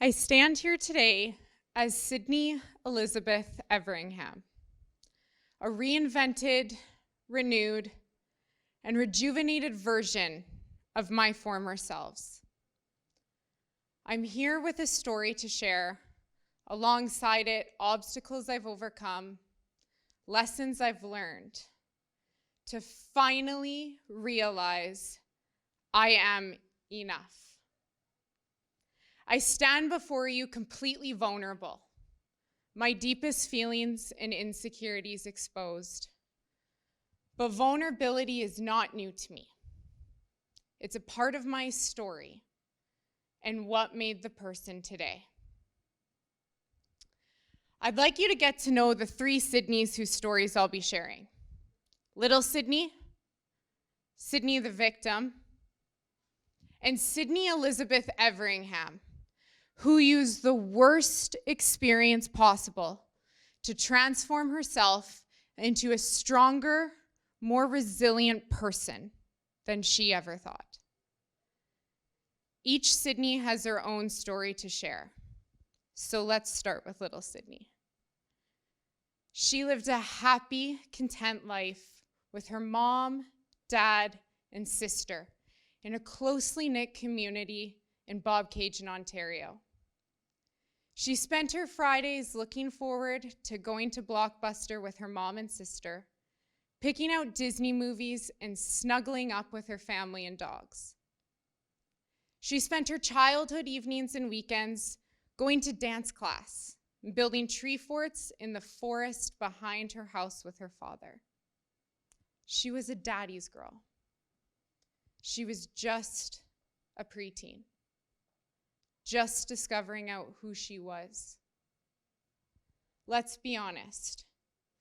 I stand here today as Sydney Elizabeth Everingham, a reinvented, renewed, and rejuvenated version of my former selves. I'm here with a story to share, alongside it, obstacles I've overcome, lessons I've learned, to finally realize I am enough. I stand before you completely vulnerable, my deepest feelings and insecurities exposed. But vulnerability is not new to me. It's a part of my story and what made the person today. I'd like you to get to know the three Sydneys whose stories I'll be sharing. Little Sydney, Sydney the victim, and Sydney Elizabeth Everingham, who used the worst experience possible to transform herself into a stronger, more resilient person than she ever thought. Each Sydney has her own story to share. So let's start with little Sydney. She lived a happy, content life with her mom, dad, and sister in a closely knit community in Bobcaygeon, Ontario. She spent her Fridays looking forward to going to Blockbuster with her mom and sister, picking out Disney movies and snuggling up with her family and dogs. She spent her childhood evenings and weekends going to dance class and building tree forts in the forest behind her house with her father. She was a daddy's girl. She was just a preteen, just discovering out who she was. Let's be honest,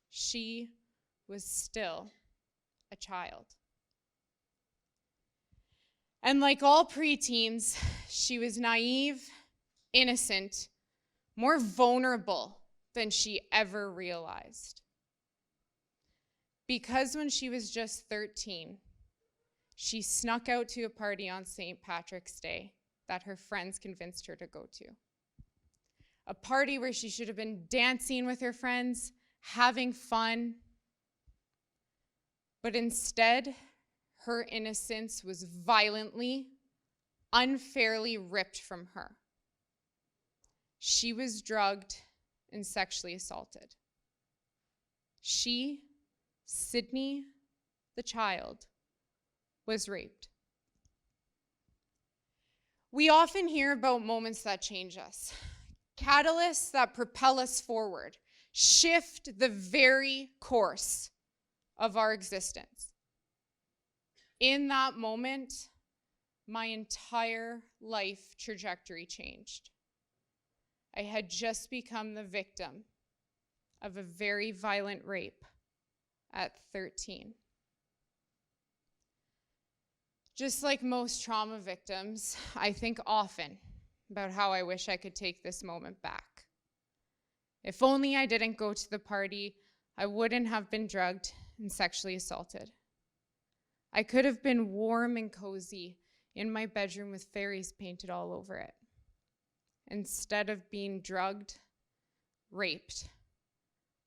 she was still a child. And like all preteens, she was naive, innocent, more vulnerable than she ever realized. Because when she was just 13, she snuck out to a party on St. Patrick's Day that her friends convinced her to go to. A party where she should have been dancing with her friends, having fun. But instead, her innocence was violently, unfairly ripped from her. She was drugged and sexually assaulted. She, Sydney, the child, was raped. We often hear about moments that change us, catalysts that propel us forward, shift the very course of our existence. In that moment, my entire life trajectory changed. I had just become the victim of a very violent rape at 13. Just like most trauma victims, I think often about how I wish I could take this moment back. If only I didn't go to the party, I wouldn't have been drugged and sexually assaulted. I could have been warm and cozy in my bedroom with fairies painted all over it, instead of being drugged, raped,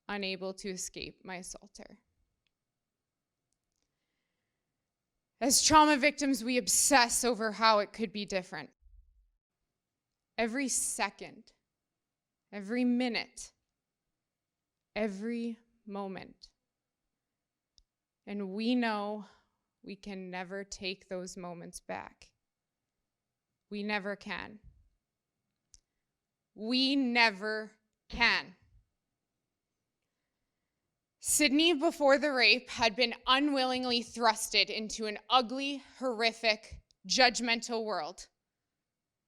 unable to escape my assaulter. As trauma victims, we obsess over how it could be different. Every second, every minute, every moment. And we know we can never take those moments back. We never can. We never can. Sydney, before the rape, had been unwillingly thrusted into an ugly, horrific, judgmental world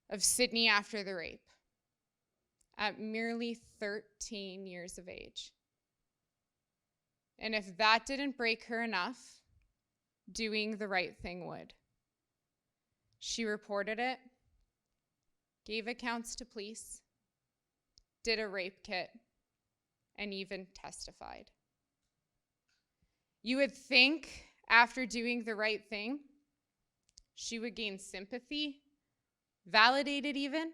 of Sydney after the rape at merely 13 years of age. And if that didn't break her enough, doing the right thing would. She reported it, gave accounts to police, did a rape kit, and even testified. You would think after doing the right thing, she would gain sympathy, validated even.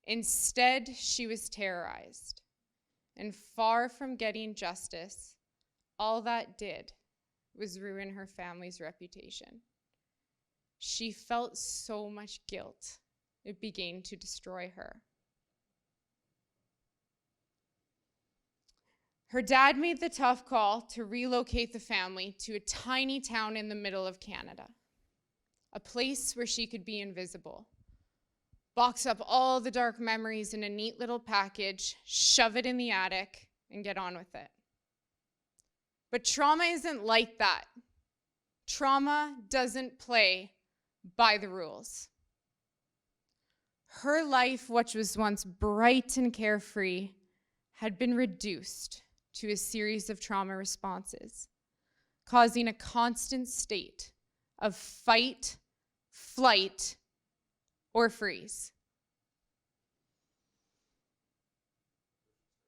Instead, she was terrorized. And far from getting justice, all that did was ruin her family's reputation. She felt so much guilt, it began to destroy her. Her dad made the tough call to relocate the family to a tiny town in the middle of Canada, a place where she could be invisible. Box up all the dark memories in a neat little package, shove it in the attic, and get on with it. But trauma isn't like that. Trauma doesn't play by the rules. Her life, which was once bright and carefree, had been reduced to a series of trauma responses, causing a constant state of fight, flight, or freeze.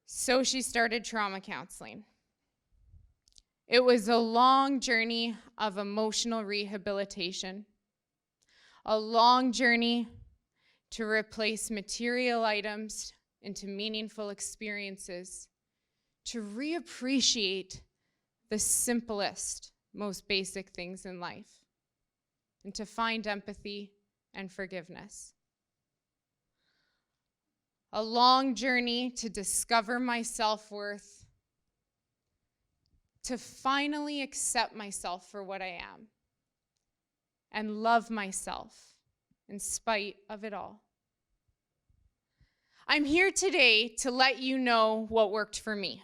So she started trauma counseling. It was a long journey of emotional rehabilitation, a long journey to replace material items into meaningful experiences, to reappreciate the simplest, most basic things in life, and to find empathy and forgiveness. A long journey to discover my self-worth, to finally accept myself for what I am, and love myself in spite of it all. I'm here today to let you know what worked for me,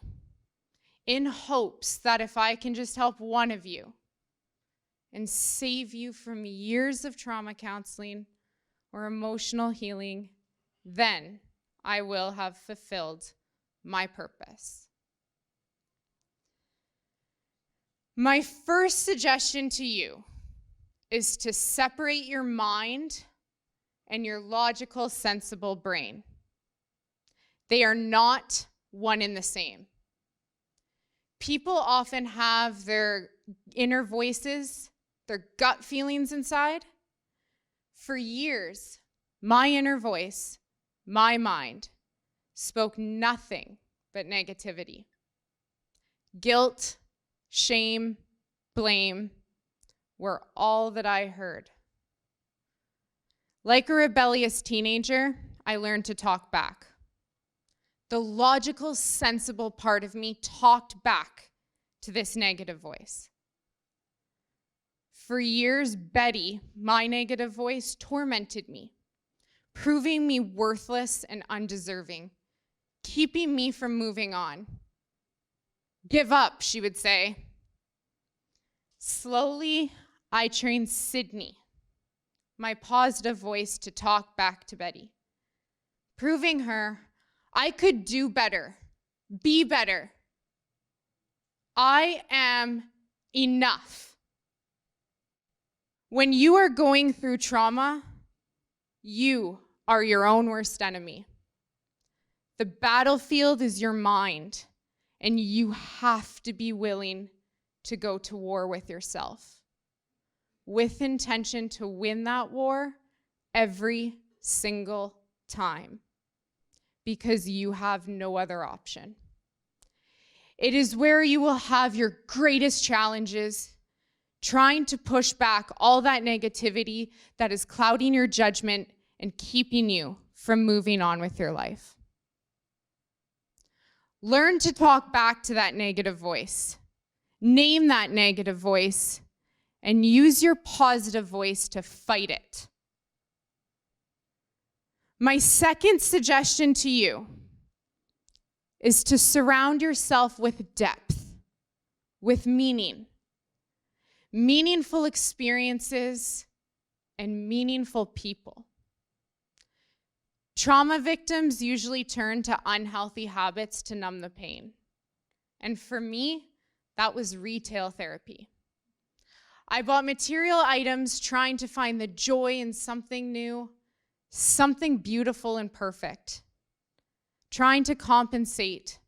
in hopes that if I can just help one of you and save you from years of trauma counseling or emotional healing, then I will have fulfilled my purpose. My first suggestion to you is to separate your mind and your logical, sensible brain. They are not one and the same. People often have their inner voices, their gut feelings inside. For years, my inner voice, my mind, spoke nothing but negativity. Guilt, shame, blame were all that I heard. Like a rebellious teenager, I learned to talk back. The logical, sensible part of me talked back to this negative voice. For years, Betty, my negative voice, tormented me, proving me worthless and undeserving, keeping me from moving on. Give up, she would say. Slowly, I trained Sydney, my positive voice, to talk back to Betty, proving her I could do better, be better. I am enough. When you are going through trauma, you are your own worst enemy. The battlefield is your mind, and you have to be willing to go to war with yourself, with intention to win that war every single time, because you have no other option. It is where you will have your greatest challenges, trying to push back all that negativity that is clouding your judgment and keeping you from moving on with your life. Learn to talk back to that negative voice. Name that negative voice and use your positive voice to fight it. My second suggestion to you is to surround yourself with depth, with meaning, meaningful experiences, and meaningful people. Trauma victims usually turn to unhealthy habits to numb the pain. And for me, that was retail therapy. I bought material items trying to find the joy in something new, something beautiful and perfect, trying to compensate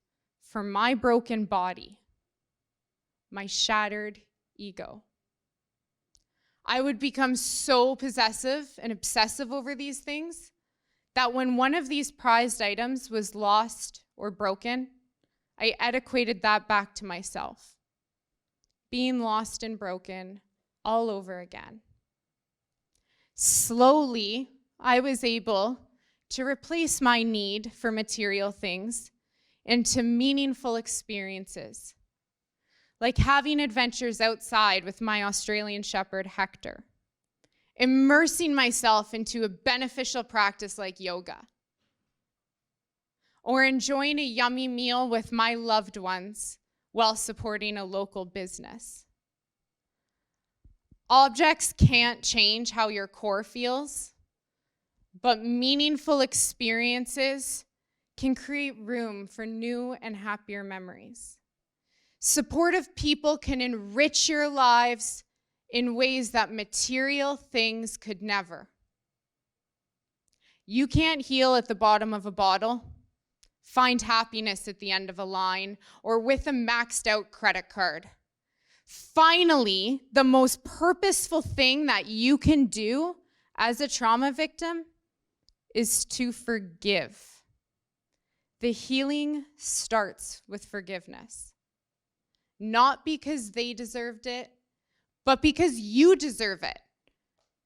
for my broken body, my shattered ego. I would become so possessive and obsessive over these things that when one of these prized items was lost or broken, I equated that back to myself, being lost and broken all over again. Slowly, I was able to replace my need for material things into meaningful experiences, like having adventures outside with my Australian Shepherd, Hector, immersing myself into a beneficial practice like yoga, or enjoying a yummy meal with my loved ones while supporting a local business. Objects can't change how your core feels, but meaningful experiences can create room for new and happier memories. Supportive people can enrich your lives in ways that material things could never. You can't heal at the bottom of a bottle, find happiness at the end of a line, or with a maxed out credit card. Finally, the most purposeful thing that you can do as a trauma victim is to forgive. The healing starts with forgiveness. Not because they deserved it, but because you deserve it.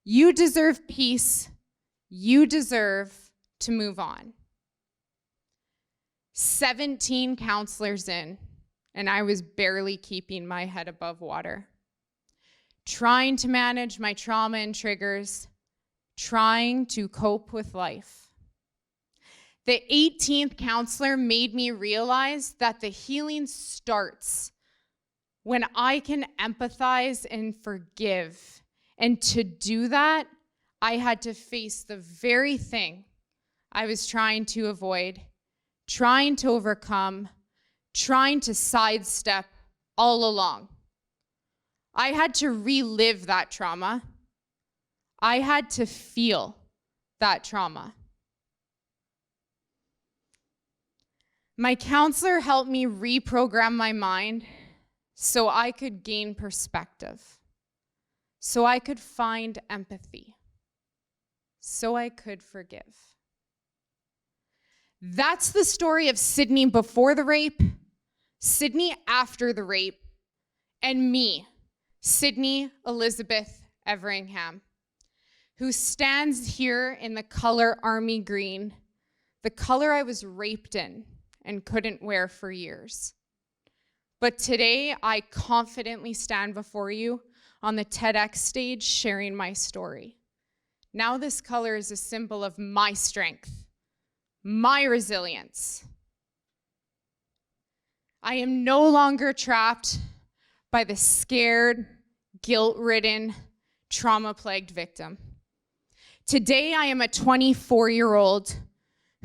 You deserve peace. You deserve to move on. 17 counselors in, and I was barely keeping my head above water, trying to manage my trauma and triggers, trying to cope with life. The 18th counselor made me realize that the healing starts when I can empathize and forgive. And to do that, I had to face the very thing I was trying to avoid, trying to overcome, trying to sidestep all along. I had to relive that trauma. I had to feel that trauma. My counselor helped me reprogram my mind so I could gain perspective, so I could find empathy, so I could forgive. That's the story of Sydney before the rape, Sydney after the rape, and me, Sydney Elizabeth Everingham, who stands here in the color army green, the color I was raped in and couldn't wear for years. But today, I confidently stand before you on the TEDx stage sharing my story. Now this color is a symbol of my strength, my resilience. I am no longer trapped by the scared, guilt-ridden, trauma-plagued victim. Today, I am a 24-year-old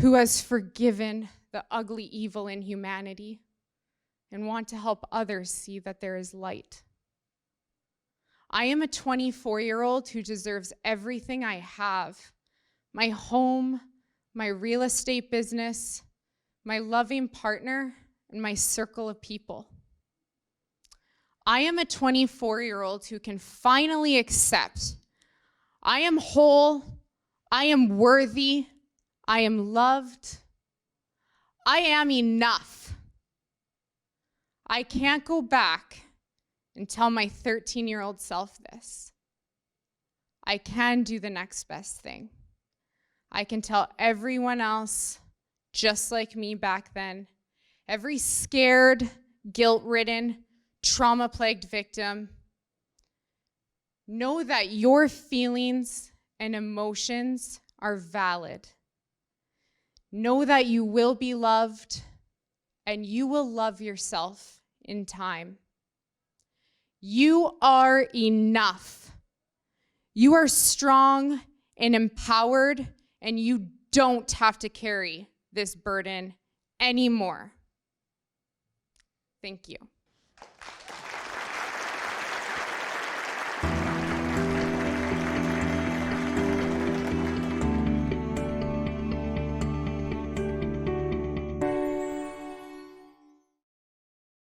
who has forgiven the ugly evil in humanity and want to help others see that there is light. I am a 24-year-old who deserves everything I have: my home, my real estate business, my loving partner, and my circle of people. I am a 24-year-old who can finally accept I am whole, I am worthy, I am loved, I am enough. I can't go back and tell my 13-year-old self this. I can do the next best thing. I can tell everyone else, just like me back then, every scared, guilt-ridden, trauma-plagued victim, know that your feelings and emotions are valid. Know that you will be loved, and you will love yourself in time. You are enough. You are strong and empowered, and you don't have to carry this burden anymore. Thank you.